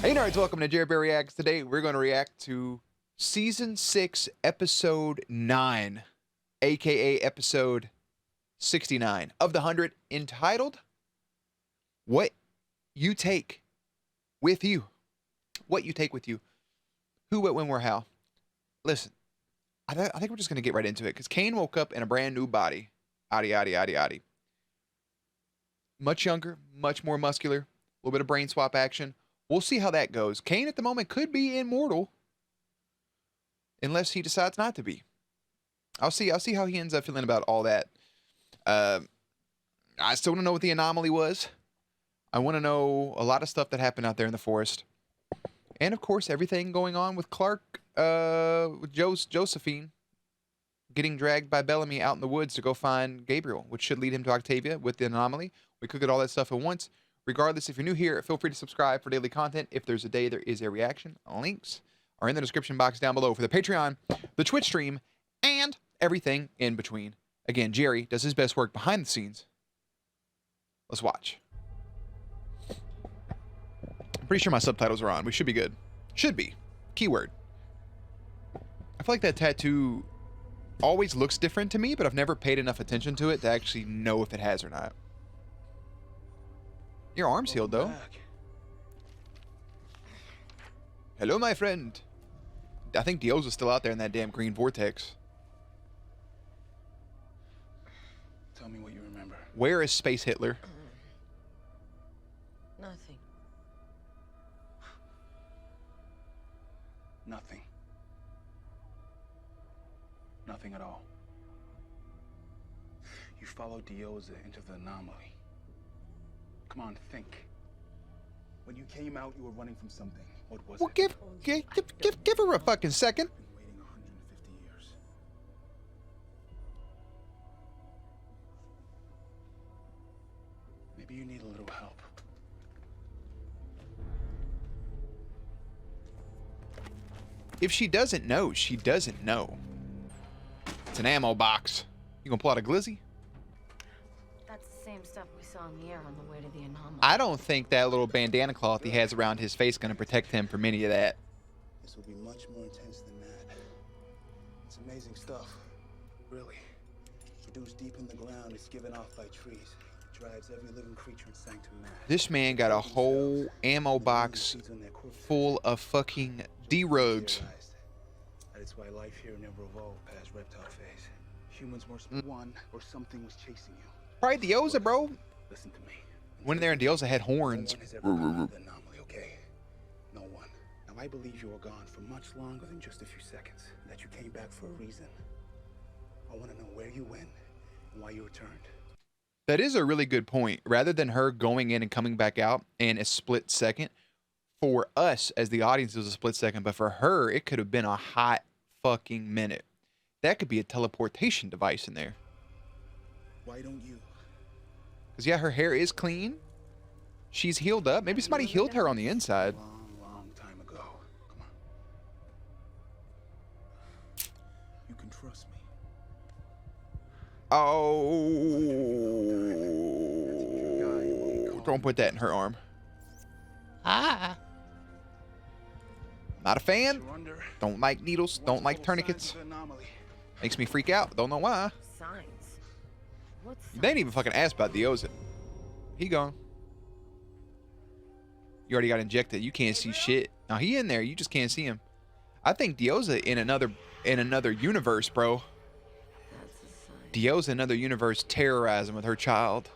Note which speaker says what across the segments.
Speaker 1: Hey nerds, welcome to Jared Bear Reacts. Today we're going to react to Season 6, Episode 9, aka Episode 69 of the 100, entitled, What You Take With You. What You Take With You. Who, what, when, where, how. Listen, I think we're just going to get right into it, because Kane woke up in a brand new body. Adi. Much younger, much more muscular, a little bit of brain swap action. We'll see how that goes. Kane at the moment could be immortal, unless he decides not to be. I'll see how he ends up feeling about all that. I still want to know what the anomaly was. I want to know a lot of stuff that happened out there in the forest, and of course everything going on with Clark, with Josephine getting dragged by Bellamy out in the woods to go find Gabriel, which should lead him to Octavia with the anomaly. We could get all that stuff at once. Regardless, if you're new here, feel free to subscribe for daily content. If there's a day, there is a reaction. Links are in the description box down below for the Patreon, the Twitch stream, and everything in between. Again, Jerry does his best work behind the scenes. Let's watch. I'm pretty sure my subtitles are on. We should be good. Should be. Keyword. I feel like that tattoo always looks different to me, but I've never paid enough attention to it to actually know if it has or not. Your arm's healed, though. Hello, my friend. I think Dio's is still out there in that damn green vortex.
Speaker 2: Tell me what you remember.
Speaker 1: Where is Space Hitler?
Speaker 3: Nothing.
Speaker 2: Nothing. Nothing at all. You followed Dioza into the anomaly. Come on, think. When you came out, you were running from something. What was
Speaker 1: Well,
Speaker 2: it?
Speaker 1: give her a fucking second.
Speaker 2: Been waiting 150 years. Maybe you need a little help.
Speaker 1: If she doesn't know, she doesn't know. It's an ammo box. You gonna pull out a glizzy?
Speaker 3: That's the same stuff we saw in the air on the way to the anomaly.
Speaker 1: I don't think that little bandana cloth he has around his face gonna protect him from any of that.
Speaker 2: This will be much more intense than that. It's amazing stuff. Really. Produced deep in the ground, it's given off by trees. It drives every living creature in Sanctum mad.
Speaker 1: This man got a whole ammo box full of fucking D-rugs.
Speaker 2: That is why life here never evolved past reptile phase. Humans were one or something was chasing you.
Speaker 1: Probably Dioza, bro.
Speaker 2: Listen to me.
Speaker 1: Went in there and Dioza had horns.
Speaker 2: No one has ever gone the anomaly, okay? No one. Now I believe you were gone for much longer than just a few seconds. That you came back for a reason. I want to know where you went and why you returned.
Speaker 1: That is a really good point. Rather than her going in and coming back out in a split second, for us as the audience it was a split second, but for her it could have been a hot fucking minute. That could be a teleportation device in there.
Speaker 2: Why don't you?
Speaker 1: Because yeah, her hair is clean. She's healed up. Maybe somebody healed her on the inside.
Speaker 2: Long time ago. Come on. You can trust me.
Speaker 1: Oh, don't put that in her arm. Ah. Not a fan. Don't like needles. Don't like tourniquets. Makes me freak out. Don't know why.
Speaker 3: Signs. What signs?
Speaker 1: They ain't even fucking asked about Dioza. He gone. You already got injected. You can't see shit. Now he in there. You just can't see him. I think Dioza in another universe, bro.
Speaker 3: That's a sign.
Speaker 1: Dioza in another universe terrorizing with her child.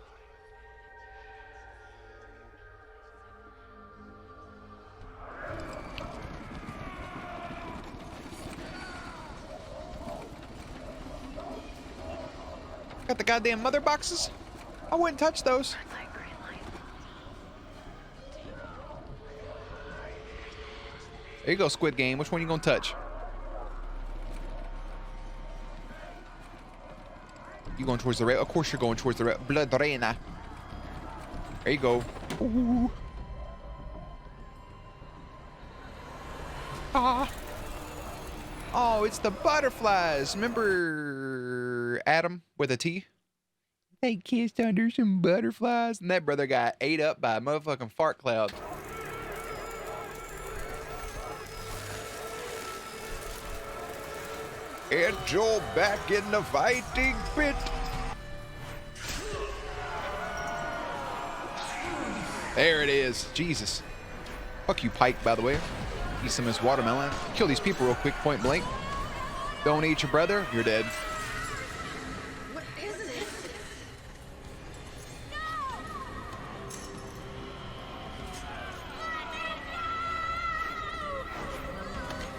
Speaker 1: Got the goddamn mother boxes? I wouldn't touch those.
Speaker 3: Light, green light.
Speaker 1: There you go, Squid Game. Which one you gonna touch? You going towards the red? Of course you're going towards the red. Blood Reina. There you go. Ooh. Ah. Oh, it's the butterflies. Remember Adam with a T? They kissed under some butterflies, and that brother got ate up by a motherfucking fart cloud. And Joel back in the fighting pit. There it is. Jesus. Fuck you, Pike, by the way. Eat some of this watermelon. Kill these people real quick, point blank. Don't eat your brother, you're dead.
Speaker 3: What is this?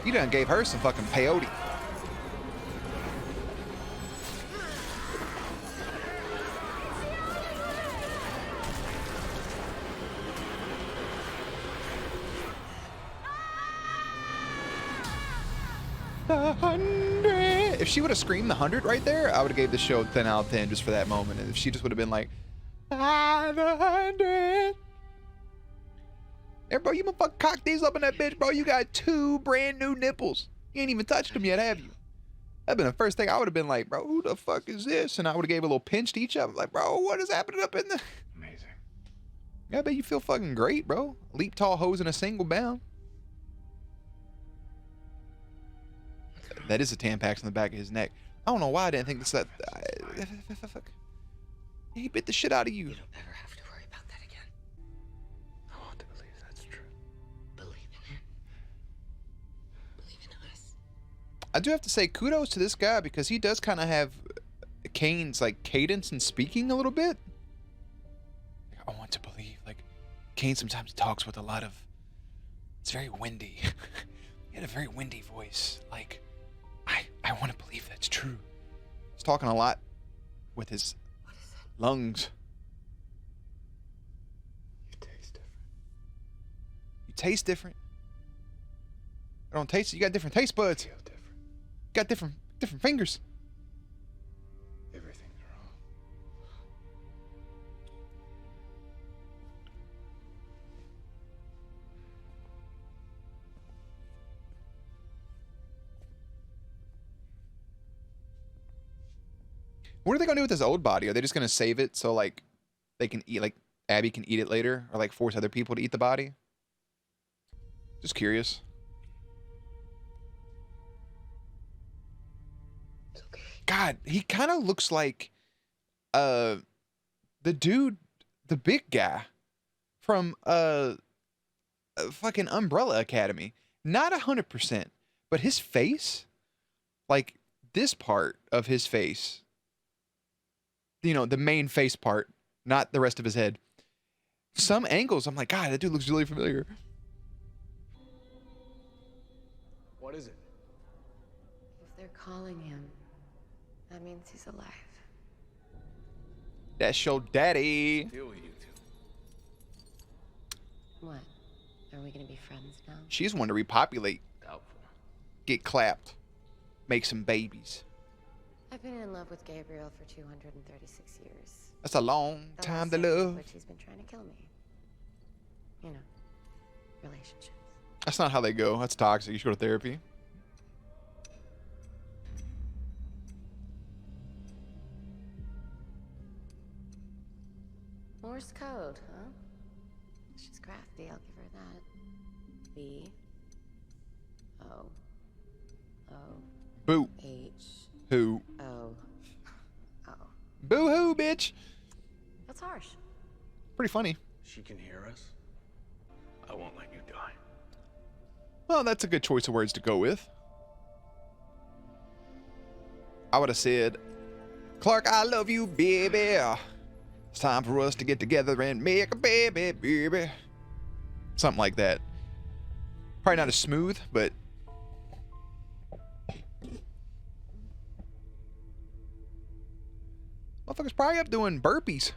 Speaker 1: You done gave her some fucking peyote. The 100. If she would have screamed the 100 right there, I would have gave the show 10 out of 10 just for that moment. And if she just would have been like, the 100. Hey, bro, you motherfucking cock these up in that bitch, bro. You got 2 brand new nipples. You ain't even touched them yet, have you? That'd been the first thing I would have been like, bro, who the fuck is this? And I would have gave a little pinch to each of them. Like, bro, what is happening up in the...
Speaker 2: Amazing.
Speaker 1: I bet you feel fucking great, bro. Leap tall hose in a single bound. That is a Tampax on the back of his neck. I don't know why I didn't think this. He bit the shit out of you.
Speaker 4: You don't ever have to worry about that again.
Speaker 2: I want to believe that's true.
Speaker 4: Believe in it. Believe in us.
Speaker 1: I do have to say kudos to this guy because he does kind of have Kane's like cadence and speaking a little bit. I want to believe. Like Kane sometimes talks with a lot of. It's very windy. He had a very windy voice. Like I want to believe that's true. He's talking a lot with his lungs.
Speaker 2: You taste different.
Speaker 1: You taste different. I don't taste it. You got different taste buds.
Speaker 2: Feel different.
Speaker 1: You got different fingers.
Speaker 2: Everything's wrong.
Speaker 1: What are they gonna do with his old body? Are they just gonna save it so like they can eat, like Abby can eat it later, or like force other people to eat the body? Just curious.
Speaker 4: It's okay.
Speaker 1: God, he kind of looks like the dude, the big guy from fucking Umbrella Academy. Not 100%, but his face, like this part of his face, you know, the main face part, not the rest of his head. Some angles, I'm like, God, that dude looks really familiar.
Speaker 2: What is it?
Speaker 3: If they're calling him, that means he's alive.
Speaker 1: That's your daddy.
Speaker 2: Deal with you two.
Speaker 3: What? Are we gonna be friends now?
Speaker 1: She's one to repopulate,
Speaker 2: Doubtful.
Speaker 1: get clapped, make some babies.
Speaker 3: I've been in love with Gabriel for 236 years.
Speaker 1: That's a long
Speaker 3: The
Speaker 1: time
Speaker 3: last
Speaker 1: to
Speaker 3: 7 of
Speaker 1: love.
Speaker 3: which he's been trying to kill me. You know, relationships.
Speaker 1: That's not how they go. That's toxic. You should go to therapy.
Speaker 3: Morse code, huh? She's crafty, I'll give her that. B O O
Speaker 1: Boo
Speaker 3: H
Speaker 1: hoo.
Speaker 3: O O.
Speaker 1: Boo hoo, bitch.
Speaker 3: That's harsh.
Speaker 1: Pretty funny.
Speaker 2: She can hear us. I won't let you die.
Speaker 1: Well, that's a good choice of words to go with. I would have said, Clark, I love you, baby. It's time for us to get together and make a baby, baby. Something like that. Probably not as smooth, but... Motherfucker's probably up doing burpees.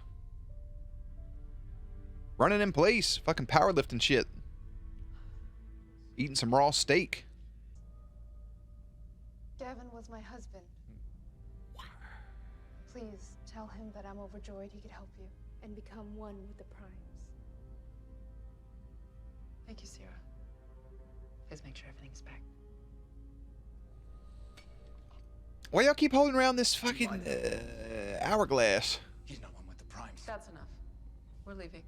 Speaker 1: Running in place. Fucking powerlifting shit. Eating some raw steak.
Speaker 5: Devin was my husband. Please tell him that I'm overjoyed he could help you and become one with the Primes.
Speaker 6: Thank you, Sarah. Please make sure everything's packed.
Speaker 1: Why y'all keep holding around this fucking hourglass?
Speaker 2: He's not one with the Primes.
Speaker 6: That's enough. We're leaving.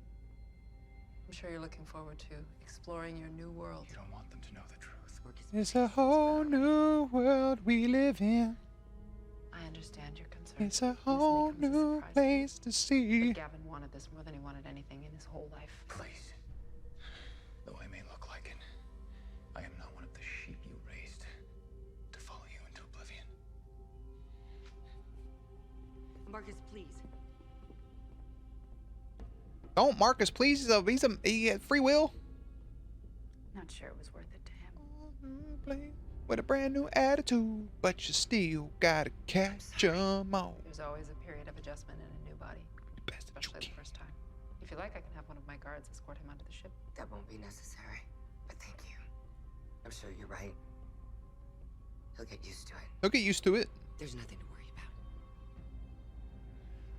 Speaker 6: I'm sure you're looking forward to exploring your new world.
Speaker 2: You don't want them to know the truth.
Speaker 7: Marcus,
Speaker 1: It's a whole new world we live in.
Speaker 6: I understand your concern.
Speaker 1: It's a
Speaker 6: This may
Speaker 1: whole
Speaker 6: come as a
Speaker 1: new
Speaker 6: surprise to you,
Speaker 1: place to see.
Speaker 6: but Gavin wanted this more than he wanted anything in his whole life.
Speaker 2: Please. Though I may look like it, I am not one of the sheep you raised to follow you into oblivion.
Speaker 7: Marcus, please.
Speaker 1: Don't Marcus, please. He had free will.
Speaker 3: Not sure it was worth it to him.
Speaker 1: With a brand new attitude, but you still gotta catch 'em all.
Speaker 6: There's always a period of adjustment in a new body,
Speaker 1: Best that you
Speaker 6: especially the
Speaker 1: can.
Speaker 6: first time. If you like, I can have one of my guards escort him onto the ship.
Speaker 7: That won't be necessary. But thank you. I'm sure you're right. He'll get used to it.
Speaker 1: He'll get used to it.
Speaker 7: There's nothing to worry about.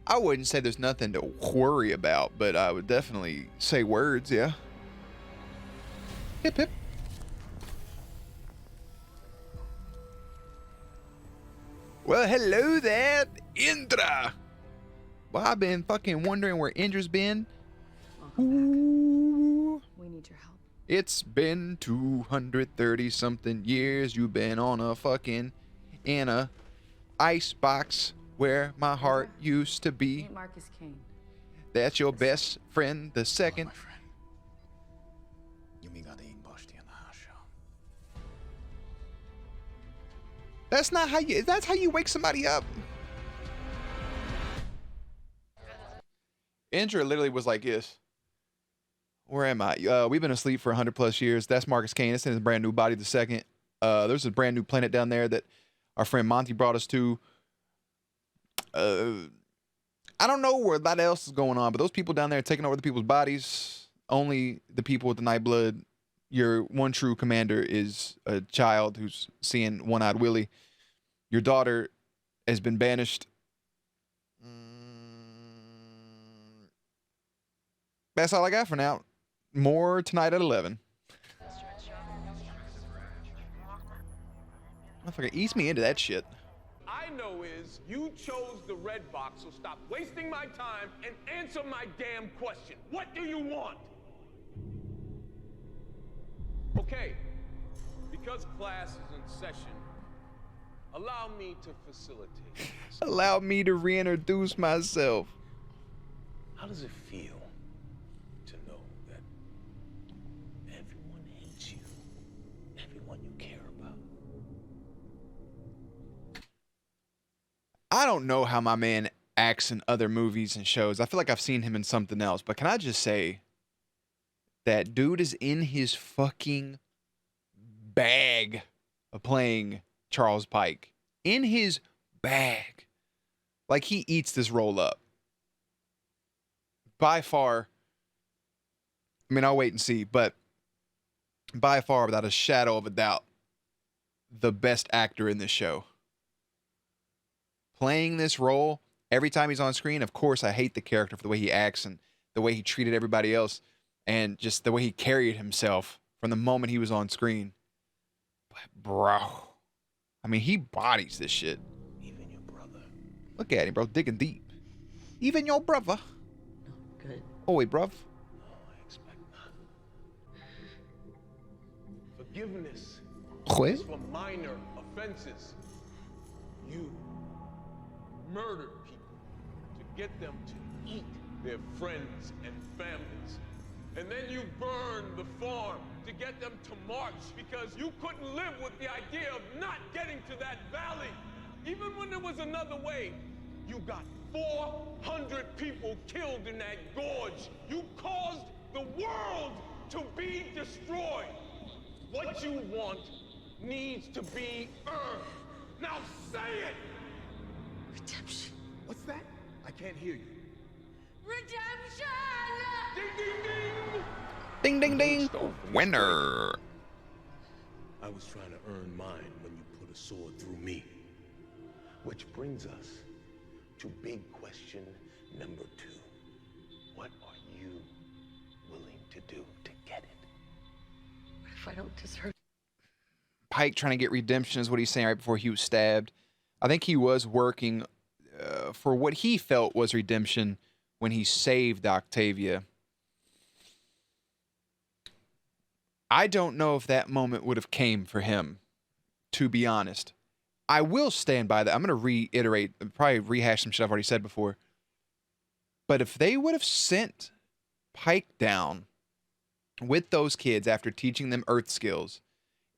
Speaker 1: I wouldn't say there's nothing to worry about, but I would definitely say words, yeah. Hip hip. Well, hello there, Indra. Well, I've been fucking wondering where Indra's been. Ooh.
Speaker 3: We need your help.
Speaker 1: It's been 230 something years. You've been on a fucking in a ice box where my heart used to be.
Speaker 3: Meet Marcus Kane.
Speaker 1: That's your best friend, the
Speaker 2: Hello,
Speaker 1: second.
Speaker 2: my friend.
Speaker 1: That's not how you. That's how you wake somebody up. Indra literally was like this. Where am I? We've been asleep for 100+ years. That's Marcus Kane. That's in his brand new body. The second. There's a brand new planet down there that our friend Monty brought us to. I don't know where a lot else is going on, but those people down there taking over the people's bodies. Only the people with the night blood. Your one true commander is a child who's seeing One-Eyed Willie. Your daughter has been banished. That's all I got for now. More tonight at 11. Motherfucker, ease me into that shit.
Speaker 8: I know is you chose the red box, so stop wasting my time and answer my damn question. What do you want? Okay, because class is in session, allow me to facilitate this.
Speaker 1: Allow me to reintroduce myself.
Speaker 8: How does it feel to know that everyone hates you, everyone you care about?
Speaker 1: I don't know how my man acts in other movies and shows. I feel like I've seen him in something else, but can I just say that dude is in his fucking bag of playing Charles Pike. In his bag. Like he eats this role up. By far, I mean, I'll wait and see, but by far, without a shadow of a doubt, the best actor in this show. Playing this role, every time he's on screen, of course, I hate the character for the way he acts and the way he treated everybody else and just the way he carried himself from the moment he was on screen. But, bro, I mean, he bodies this shit.
Speaker 8: Even your brother.
Speaker 1: Look at him, bro, digging deep. Even your brother.
Speaker 7: Good.
Speaker 1: Oh, wait, bruv.
Speaker 8: No, I expect not. Forgiveness
Speaker 1: What?
Speaker 8: is for minor offenses. You murdered people to get them to eat their friends and families. And then you burned the farm to get them to march because you couldn't live with the idea of not getting to that valley. Even when there was another way, you got 400 people killed in that gorge. You caused the world to be destroyed. What you want needs to be earned. Now say it!
Speaker 7: Redemption.
Speaker 2: What's that? I can't hear you.
Speaker 3: Redemption!
Speaker 8: Ding, ding, ding!
Speaker 1: Ding, ding, ding. Winner.
Speaker 8: I was trying to earn mine when you put a sword through me. Which brings us to big question number 2. What are you willing to do to get it?
Speaker 7: What if I don't deserve
Speaker 1: Pike trying to get redemption is what he's saying right before he was stabbed. I think he was working for what he felt was redemption when he saved Octavia. I don't know if that moment would have came for him, to be honest. I will stand by that. I'm going to reiterate, probably rehash some shit I've already said before. But if they would have sent Pike down with those kids after teaching them Earth skills,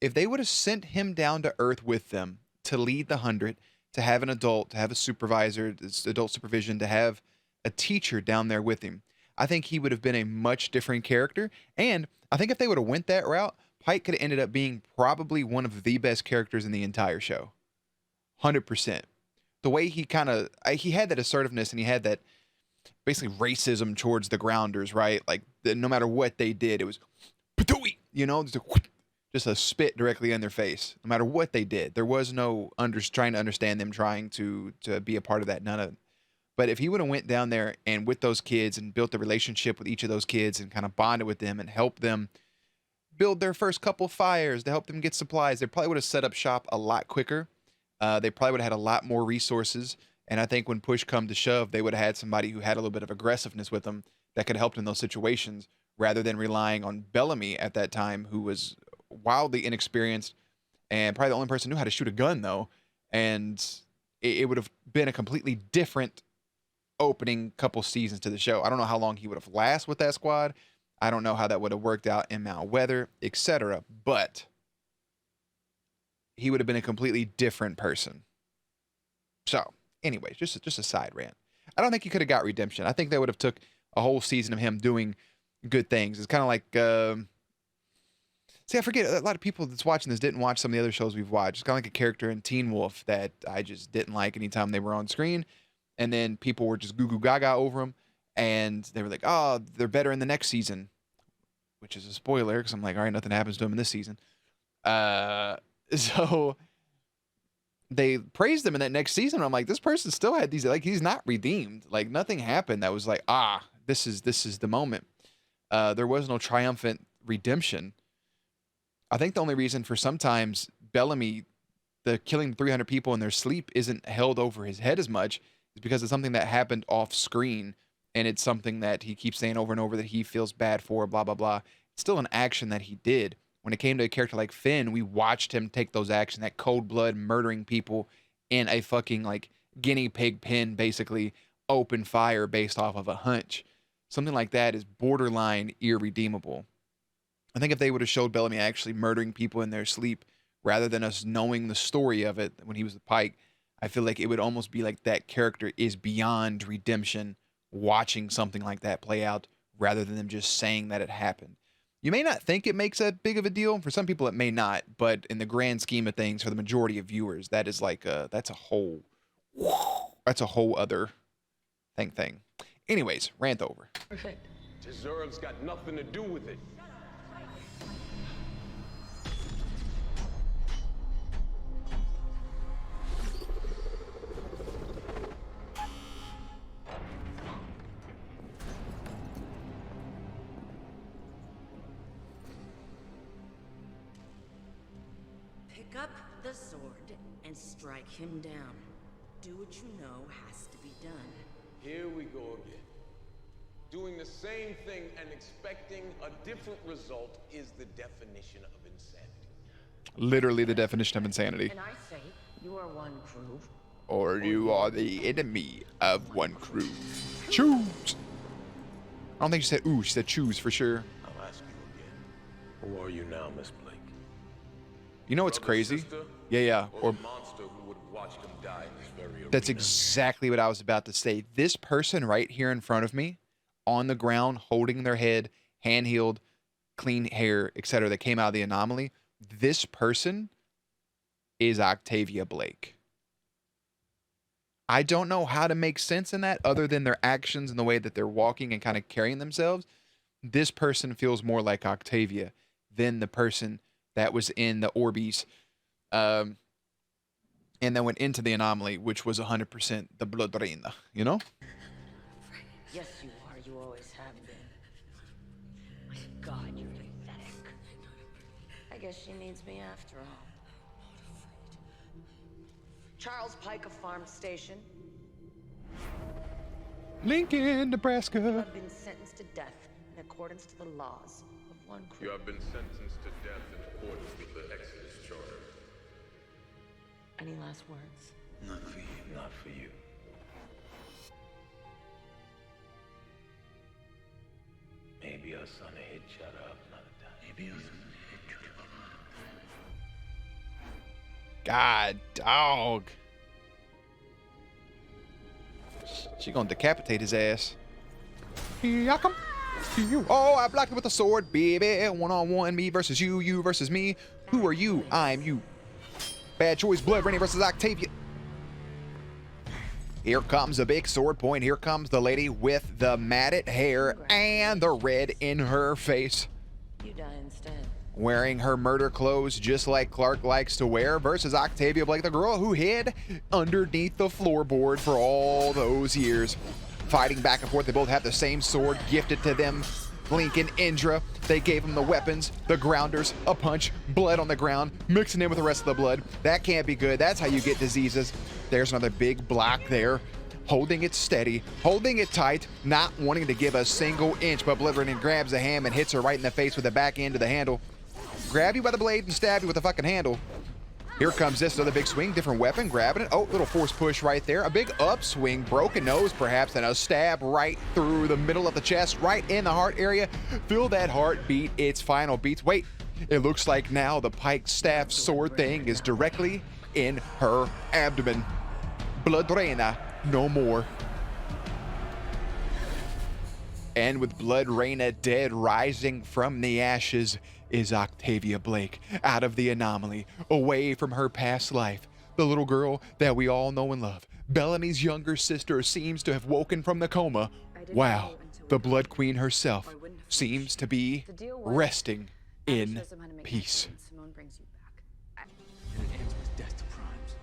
Speaker 1: if they would have sent him down to Earth with them to lead the 100, to have an adult, to have a supervisor, adult supervision, to have a teacher down there with him, I think he would have been a much different character. And I think if they would have went that route, Pike could have ended up being probably one of the best characters in the entire show. 100%. The way he he had that assertiveness, and he had that basically racism towards the grounders, right? Like no matter what they did, it was, you know, just a spit directly in their face. No matter what they did, there was no trying to understand them, trying to be a part of that. None of it. But if he would have went down there and with those kids and built a relationship with each of those kids and kind of bonded with them and helped them build their first couple fires, to help them get supplies, they probably would have set up shop a lot quicker. They probably would have had a lot more resources. And I think when push come to shove, they would have had somebody who had a little bit of aggressiveness with them that could have helped in those situations, rather than relying on Bellamy at that time, who was wildly inexperienced and probably the only person who knew how to shoot a gun, though. And it would have been a completely different opening couple seasons to the show. I don't know how long he would have lasted with that squad. I don't know how that would have worked out in Mount Weather, etc. But he would have been a completely different person. So, anyways, just a side rant. I don't think he could have got redemption. I think they would have took a whole season of him doing good things. It's kind of like, see, I forget, a lot of people that's watching this didn't watch some of the other shows we've watched. It's kind of like a character in Teen Wolf that I just didn't like anytime they were on screen. And then people were just goo goo gaga over them. And they were like, oh, they're better in the next season. Which is a spoiler, because I'm like, all right, nothing happens to him in this season. So they praised him in that next season. I'm like, this person still had these, like, he's not redeemed. Like, nothing happened that was like, this is the moment. There was no triumphant redemption. I think the only reason for sometimes Bellamy, the killing 300 people in their sleep, isn't held over his head as much is because it's something that happened off screen, and it's something that he keeps saying over and over that he feels bad for, blah, blah, blah. It's still an action that he did. When it came to a character like Finn, we watched him take those actions, that cold blood murdering people in a fucking like guinea pig pen, basically open fire based off of a hunch. Something like that is borderline irredeemable. I think if they would have showed Bellamy actually murdering people in their sleep, rather than us knowing the story of it when he was with Pike, I feel like it would almost be like that character is beyond redemption, watching something like that play out, rather than them just saying that it happened. You may not think it makes that big of a deal. For some people, it may not. But in the grand scheme of things, for the majority of viewers, that is like that's a whole other thing. Anyways, rant over.
Speaker 8: Perfect. Deserves got nothing to do with it.
Speaker 3: Pick up the sword and strike him down. Do what you know has to be done.
Speaker 8: Here we go again. Doing the same thing and expecting a different result is the definition of insanity.
Speaker 1: Literally the definition of insanity.
Speaker 3: And I say, you are one crew.
Speaker 1: Or you are the enemy of one crew. Choose! I don't think she said ooh, she said choose for sure.
Speaker 8: I'll ask you again. Who are you now, Miss Blake?
Speaker 1: You know what's crazy?
Speaker 8: Sister?
Speaker 1: Yeah.
Speaker 8: Or the monster who would have watched him die in this very arena?
Speaker 1: That's exactly what I was about to say. This person right here in front of me, on the ground, holding their head, hand-healed, clean hair, etc., that came out of the anomaly, this person is Octavia Blake. I don't know how to make sense in that other than their actions and the way that they're walking and kind of carrying themselves. This person feels more like Octavia than the person that was in the Orbeez, and then went into the anomaly, which was 100% the Blood Reina, you know?
Speaker 3: Yes, you are. You always have been. My God, you're pathetic. I guess she needs me after all. Charles Pike of Farm Station.
Speaker 1: Lincoln,
Speaker 3: You
Speaker 1: Nebraska.
Speaker 3: have been sentenced to death in accordance to the laws of one
Speaker 8: You
Speaker 3: clue.
Speaker 8: have been sentenced to death in accordance with the Exodus Charter.
Speaker 3: Any last words?
Speaker 2: Not for you.
Speaker 8: Not for you. Maybe our son will hit each other up another time.
Speaker 2: Maybe I'll hit you up.
Speaker 1: God, dog. She gonna decapitate his ass. Here I come. Oh, I blocked it with a sword, baby. One-on-one, me versus you, you versus me. Who are you? I'm you. Bad choice, Blood Rainy versus Octavia. Here comes a big sword point. Here comes the lady with the matted hair and the red in her face.
Speaker 3: You die instead.
Speaker 1: Wearing her murder clothes just like Clark likes to wear versus Octavia Blake, the girl who hid underneath the floorboard for all those years. Fighting back and forth, they both have the same sword gifted to them. Link and Indra, they gave them the weapons, the grounders, a punch, blood on the ground, mixing in with the rest of the blood. That can't be good. That's how you get diseases. There's another big block there. Holding it steady, holding it tight, not wanting to give a single inch, but Blood Rain grabs a ham and hits her right in the face with the back end of the handle. Grab you by the blade and stab you with the fucking handle. Here comes this, another big swing, different weapon, grabbing it. Oh, little force push right there. A big upswing, broken nose perhaps, and a stab right through the middle of the chest, right in the heart area. Feel that heartbeat, its final beats. Wait, it looks like now the pike staff sword thing is directly in her abdomen. Blood Reina, no more. And with Blood Reina dead, rising from the ashes is Octavia Blake, out of the anomaly, away from her past life. The little girl that we all know and love. Bellamy's younger sister seems to have woken from the coma. Wow, the Blood Queen herself seems to be resting in peace.
Speaker 5: Simone brings you back.
Speaker 2: And it ends with death to Primes.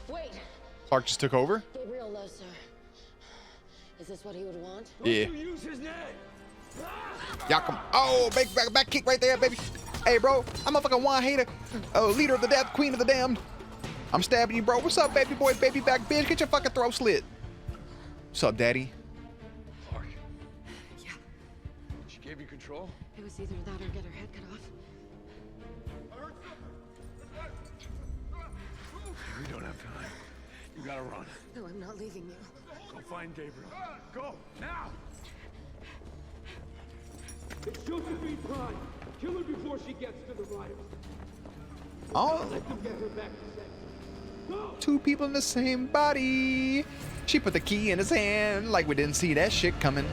Speaker 3: Wait!
Speaker 1: Clark just took over?
Speaker 3: Gabriel Lesser. Is this what he would want?
Speaker 1: Yeah.
Speaker 2: Use his name!
Speaker 1: Yakum. Oh, back kick right there, baby. Hey, bro, I'm a fucking one hater. Leader of the death, queen of the damned. I'm stabbing you, bro. What's up, baby boy, baby back bitch? Get your fucking throat slit. What's up, daddy?
Speaker 8: Clark,
Speaker 6: Yeah,
Speaker 8: she gave you control?
Speaker 6: it was either that or get her head cut off.
Speaker 8: We don't have time. You gotta run.
Speaker 6: No, I'm not leaving you.
Speaker 8: Go find Gabriel. Go, now!
Speaker 9: It's Josephine Prime. Kill her before she gets to the riders.
Speaker 1: Oh,
Speaker 9: Let them get her back to sex. Go!
Speaker 1: two people in the same body. She put the key in his hand like we didn't see that shit coming.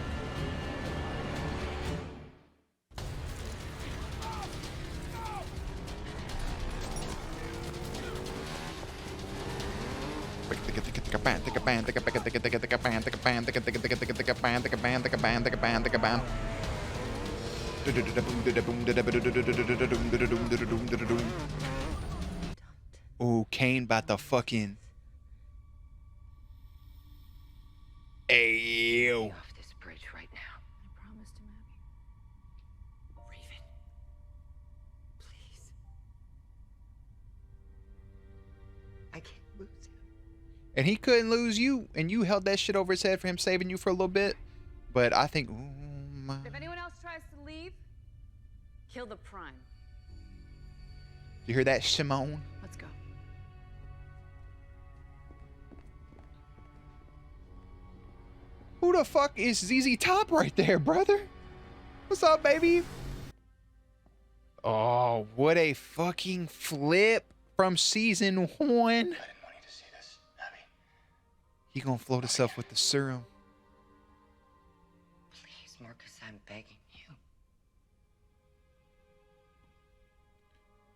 Speaker 1: Ooh, Kane about the fucking. Ayo.
Speaker 7: Off this bridge right now.
Speaker 5: I promised him, Abby.
Speaker 7: Raven. Please. I can't lose him.
Speaker 1: And he couldn't lose you, and you held that shit over his head for him saving you for a little bit. But I think,
Speaker 5: If anyone else tries to leave, kill the Prime.
Speaker 1: you hear that, Simone?
Speaker 6: Let's go.
Speaker 1: Who the fuck is ZZ Top right there, brother? What's up, baby? Oh, what a fucking flip from season 1.
Speaker 2: I didn't want you to see this, Abby.
Speaker 1: He gonna float himself with the serum.
Speaker 7: Please, Marcus, I'm begging you.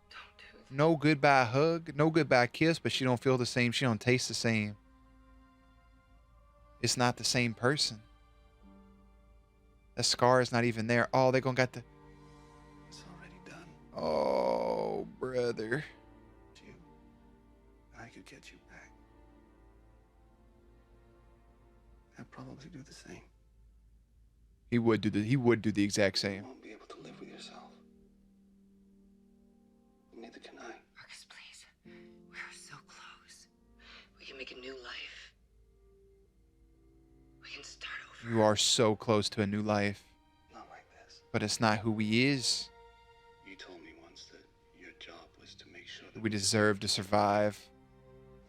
Speaker 7: Don't do this.
Speaker 1: No goodbye hug, no goodbye kiss, but she don't feel the same. She don't taste the same. It's not the same person. The scar is not even there. Oh, they gonna got the.
Speaker 2: It's already done.
Speaker 1: Oh, brother.
Speaker 2: You. I could get you back. I'd probably do the same.
Speaker 1: He would do the exact
Speaker 2: You
Speaker 1: same.
Speaker 2: won't be able to live with yourself. Neither can I.
Speaker 7: Marcus, please. We are so close. We can make a new life. We can start over.
Speaker 1: You are so close to a new life.
Speaker 2: Not like this.
Speaker 1: but it's not who he is.
Speaker 2: You told me once that your job was to make sure that
Speaker 1: We deserve to survive.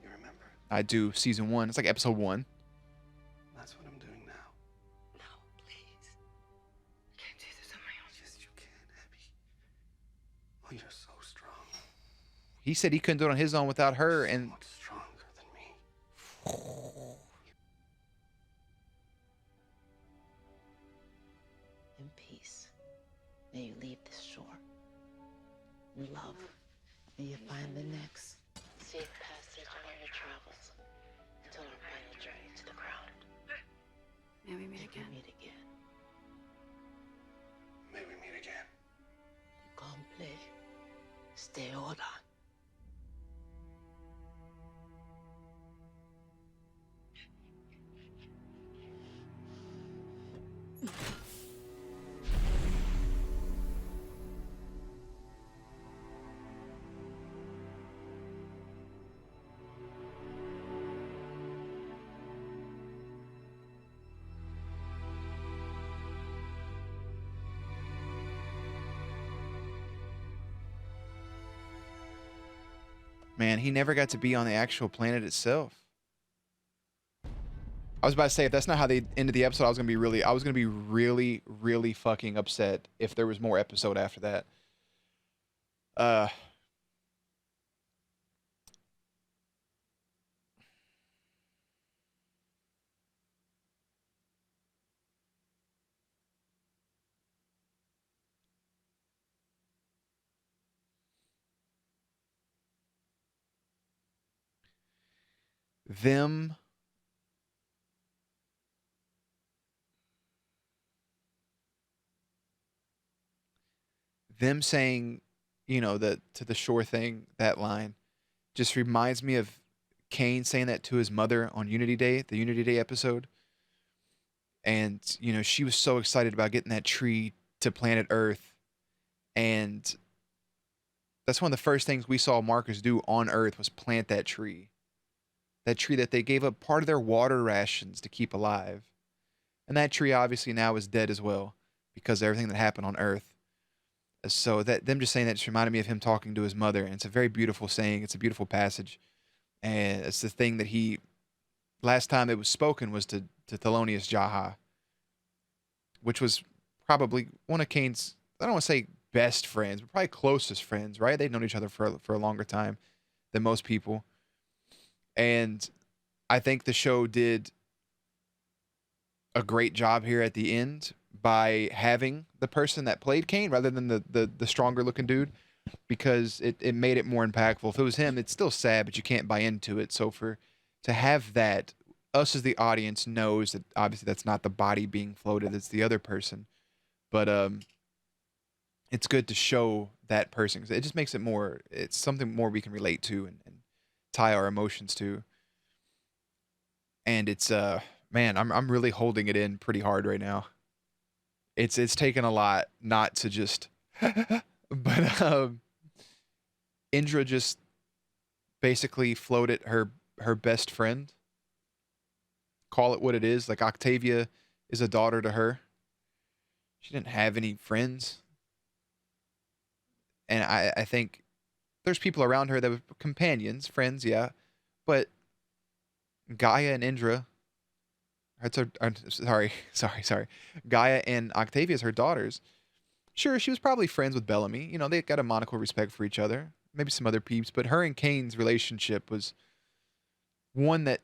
Speaker 2: you remember.
Speaker 1: I do. Season 1. It's like episode 1.
Speaker 2: That's what I'm doing now.
Speaker 7: No, please. I can't do this on my own.
Speaker 2: Yes, you can, Abby. Oh, you're so strong.
Speaker 1: He said he couldn't do it on his own without her,
Speaker 2: So
Speaker 1: and
Speaker 2: much stronger than me.
Speaker 3: In peace. May you leave this shore. In love. May you find the next. Safe passage on your travels. Until our final journey to the crown.
Speaker 6: May we meet
Speaker 3: May
Speaker 6: again?
Speaker 3: we meet again.
Speaker 2: May we meet again.
Speaker 3: Complete. Stay on.
Speaker 1: man, he never got to be on the actual planet itself. I was about to say, if that's not how they ended the episode, I was gonna be really fucking upset if there was more episode after that. Uh, them them saying, you know, the to the shore thing, that line just reminds me of Kane saying that to his mother on Unity Day, the Unity Day episode. And, you know, she was so excited about getting that tree to planet Earth. And that's one of the first things we saw Marcus do on Earth was plant that tree. That tree that they gave up part of their water rations to keep alive. And that tree obviously now is dead as well because of everything that happened on Earth. So that them just saying that just reminded me of him talking to his mother. And it's a very beautiful saying. It's a beautiful passage. And it's the thing that he, last time it was spoken was to Thelonious Jaha, which was probably one of Kane's, I don't want to say best friends, but probably closest friends, right? They'd known each other for a longer time than most people. And I think the show did a great job here at the end by having the person that played Kane rather than the stronger looking dude, because it made it more impactful. If it was him, it's still sad, but you can't buy into it. So to have that, us as the audience knows that obviously that's not the body being floated, it's the other person. But it's good to show that person because it just makes it more, it's something more we can relate to and tie our emotions to. And it's man, I'm really holding it in pretty hard right now. It's taken a lot not to just but Indra just basically floated her best friend. Call it what it is. Like Octavia is a daughter to her. She didn't have any friends. And I think there's people around her that were companions, friends, yeah. But Gaia and Indra, sorry. Gaia and Octavia is her daughters. Sure, she was probably friends with Bellamy. You know, they got a monocle respect for each other. Maybe some other peeps. But her and Kane's relationship was one that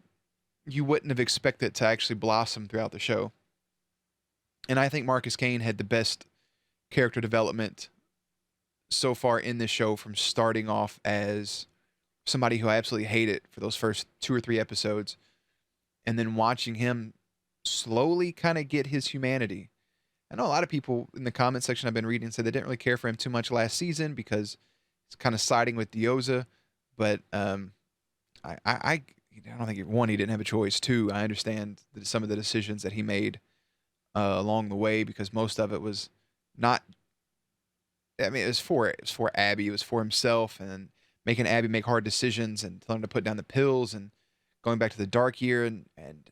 Speaker 1: you wouldn't have expected to actually blossom throughout the show. And I think Marcus Kane had the best character development so far in this show, from starting off as somebody who I absolutely hated for those first 2 or 3 episodes, and then watching him slowly kind of get his humanity. I know a lot of people in the comment section I've been reading said they didn't really care for him too much last season because he's kind of siding with Dioza, but I don't think, one, he didn't have a choice. Two, I understand some of the decisions that he made along the way, because most of it was not. I mean, it was for Abby. It was for himself, and making Abby make hard decisions and telling her to put down the pills and going back to the dark year and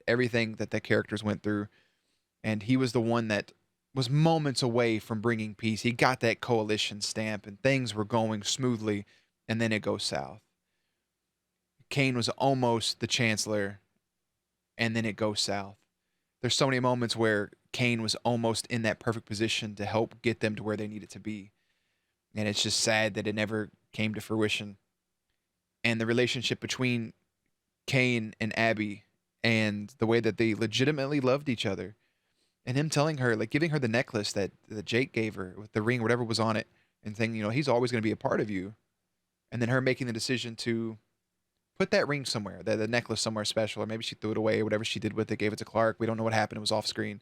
Speaker 1: everything that characters went through. And he was the one that was moments away from bringing peace. He got that coalition stamp and things were going smoothly, and then it goes south. Kane was almost the chancellor, and then it goes south. There's so many moments where Kane was almost in that perfect position to help get them to where they needed to be. And it's just sad that it never came to fruition. And the relationship between Kane and Abby and the way that they legitimately loved each other, and him telling her, like giving her the necklace that Jake gave her with the ring, whatever was on it, and saying, you know, he's always going to be a part of you. And then her making the decision to put that ring somewhere, the necklace somewhere special, or maybe she threw it away, or whatever she did with it, gave it to Clark. We don't know what happened. It was off screen.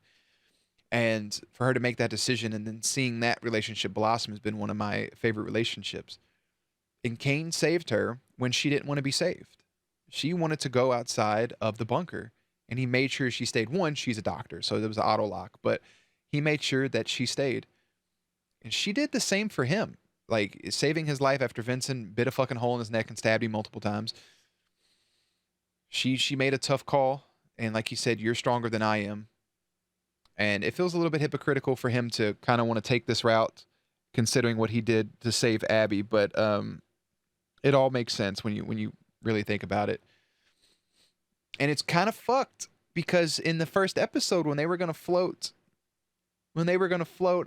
Speaker 1: And for her to make that decision and then seeing that relationship blossom has been one of my favorite relationships. And Kane saved her when she didn't want to be saved. She wanted to go outside of the bunker, and he made sure she stayed. One, she's a doctor, so there was an auto lock, but he made sure that she stayed. And she did the same for him, like saving his life after Vincent bit a fucking hole in his neck and stabbed him multiple times. She made a tough call, and like he said, you're stronger than I am. And it feels a little bit hypocritical for him to kind of want to take this route, considering what he did to save Abby. But it all makes sense when you really think about it. And it's kind of fucked because in the first episode, when they were gonna float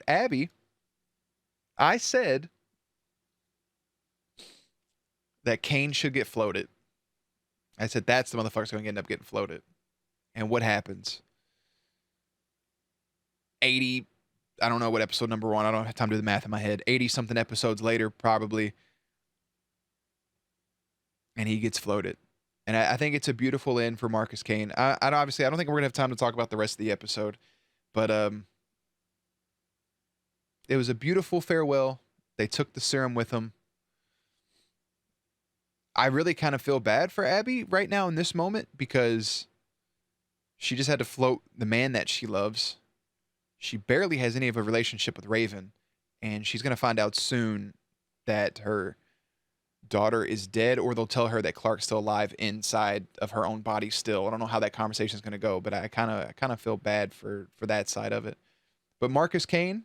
Speaker 1: Abby, I said that Kane should get floated. I said that's the motherfucker's gonna end up getting floated. And what happens? 80, I don't know what episode number one, I don't have time to do the math in my head. 80 something episodes later, probably. And he gets floated. And I think it's a beautiful end for Marcus Kane. I don't think we're gonna have time to talk about the rest of the episode, but it was a beautiful farewell. They took the serum with them. I really kind of feel bad for Abby right now in this moment because she just had to float the man that she loves. She barely has any of a relationship with Raven, and she's gonna find out soon that her daughter is dead, or they'll tell her that Clark's still alive inside of her own body still. I don't know how that conversation is going to go, but I kind of feel bad for that side of it. But Marcus Kane,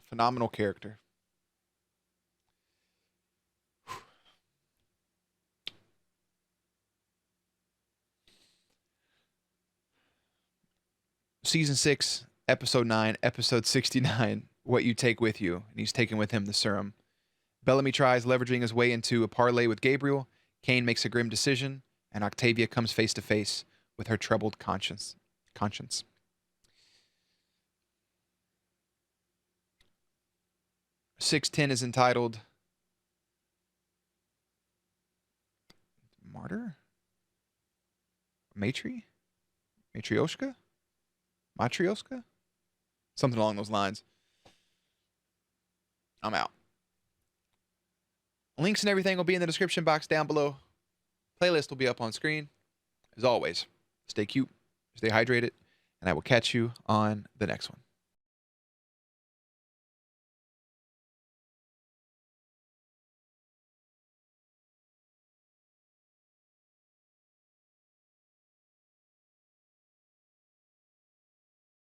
Speaker 1: phenomenal character. Season 6, Episode 9, Episode 69, What You Take With You, and he's taking with him the serum. Bellamy tries leveraging his way into a parlay with Gabriel. Kane makes a grim decision, and Octavia comes face to face with her troubled conscience. 610 is entitled Martyr? Matryoshka? Something along those lines. I'm out. Links and everything will be in the description box down below. Playlist will be up on screen. As always, stay cute, stay hydrated, and I will catch you on the next one.